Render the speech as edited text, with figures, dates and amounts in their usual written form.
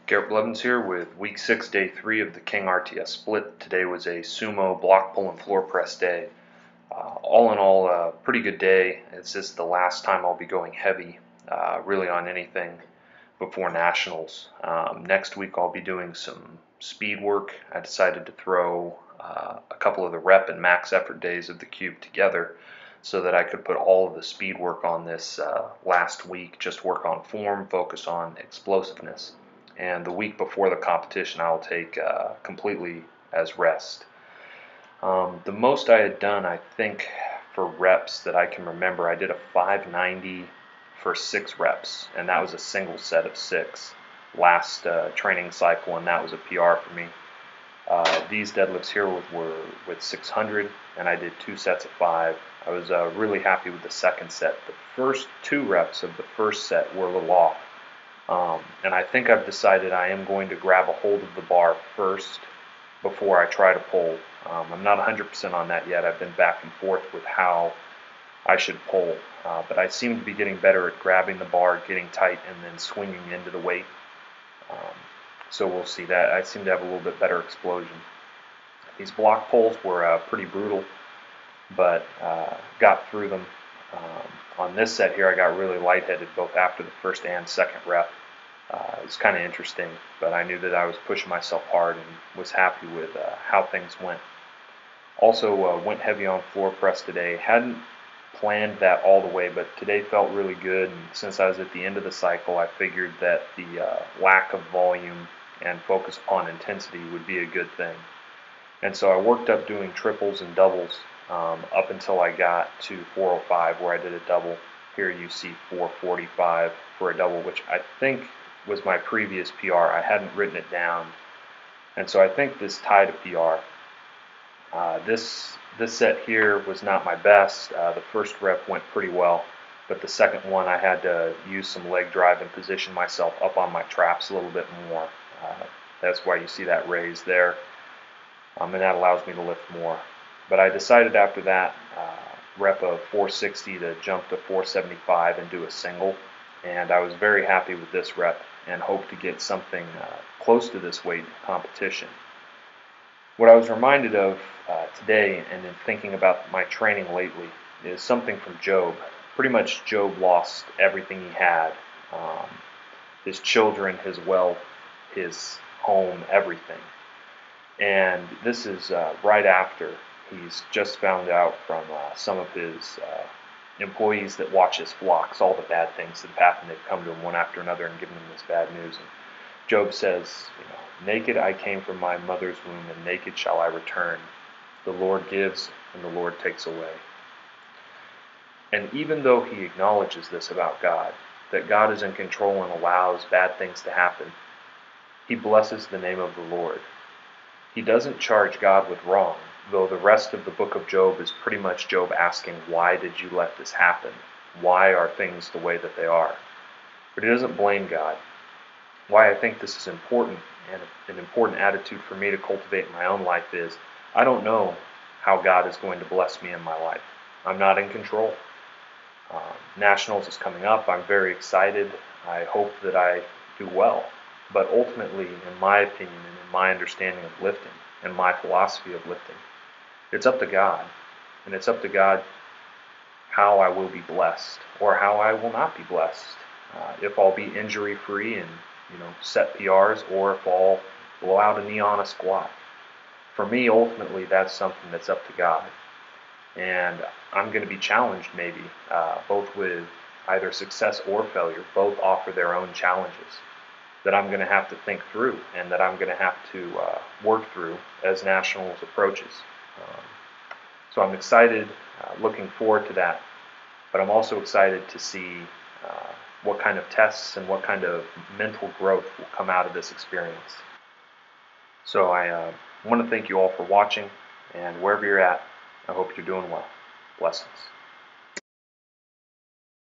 Garrett Blevins here with week 6, day 3 of the KingRTS split. Today was a sumo block pull and floor press day. All in all, a pretty good day. It's just the last time I'll be going heavy, really on anything before nationals. Next week I'll be doing some speed work. I decided to throw a couple of the rep and max effort days of the cube together so that I could put all of the speed work on this last week, just work on form, focus on explosiveness. And the week before the competition I'll take completely as rest. The most I had done, I think, for reps that I can remember, I did a 590 for 6 reps, and that was a single set of 6 last training cycle, and that was a PR for me. These deadlifts here were with 600, and I did 2 sets of 5. I was really happy with the second set. The first 2 reps of the first set were a little off, and I think I've decided I am going to grab a hold of the bar first before I try to pull. I'm not 100% on that yet. I've been back and forth with how I should pull, but I seem to be getting better at grabbing the bar, getting tight, and then swinging into the weight. So we'll see that. I seem to have a little bit better explosion. These block pulls were pretty brutal, but got through them. On this set here, I got really lightheaded both after the first and second rep. It was kind of interesting, but I knew that I was pushing myself hard and was happy with how things went. Also went heavy on floor press today. Hadn't planned that all the way, but today felt really good, and since I was at the end of the cycle, I figured that the lack of volume and focus upon intensity would be a good thing. And so I worked up doing triples and doubles up until I got to 405, where I did a double. Here you see 445 for a double, which I think was my previous PR. I hadn't written it down, and so I think this tied a PR. This set here was not my best. The first rep went pretty well, but the second one I had to use some leg drive and position myself up on my traps a little bit more. That's why you see that raise there, and that allows me to lift more. But I decided after that rep of 460 to jump to 475 and do a single, and I was very happy with this rep and hope to get something close to this weight in competition. What I was reminded of today, and in thinking about my training lately, is something from Job. Pretty much Job lost everything he had, his children, his wealth, his home, everything. And this is right after he's just found out from some of his employees that watch his flocks, all the bad things that have happened. They've come to him one after another and given him this bad news. And Job says, naked I came from my mother's womb, and naked shall I return. The Lord gives, and the Lord takes away. And even though he acknowledges this about God, that God is in control and allows bad things to happen, he blesses the name of the Lord. He doesn't charge God with wrong, though the rest of the book of Job is pretty much Job asking, why did you let this happen? Why are things the way that they are? But he doesn't blame God. Why I think this is important, and an important attitude for me to cultivate in my own life, is I don't know how God is going to bless me in my life. I'm not in control. Nationals is coming up. I'm very excited. I hope that I do well. But ultimately, in my opinion and in my understanding of lifting and my philosophy of lifting, it's up to God. And it's up to God how I will be blessed or how I will not be blessed. If I'll be injury-free and set PRs, or if I'll blow out a knee on a squat. For me, ultimately, that's something that's up to God. And I'm going to be challenged maybe, both with either success or failure. Both offer their own challenges that I'm going to have to think through and that I'm going to have to work through as nationals approaches. So I'm excited, looking forward to that, but I'm also excited to see what kind of tests and what kind of mental growth will come out of this experience. So I want to thank you all for watching, and wherever you're at, I hope you're doing well. Blessings.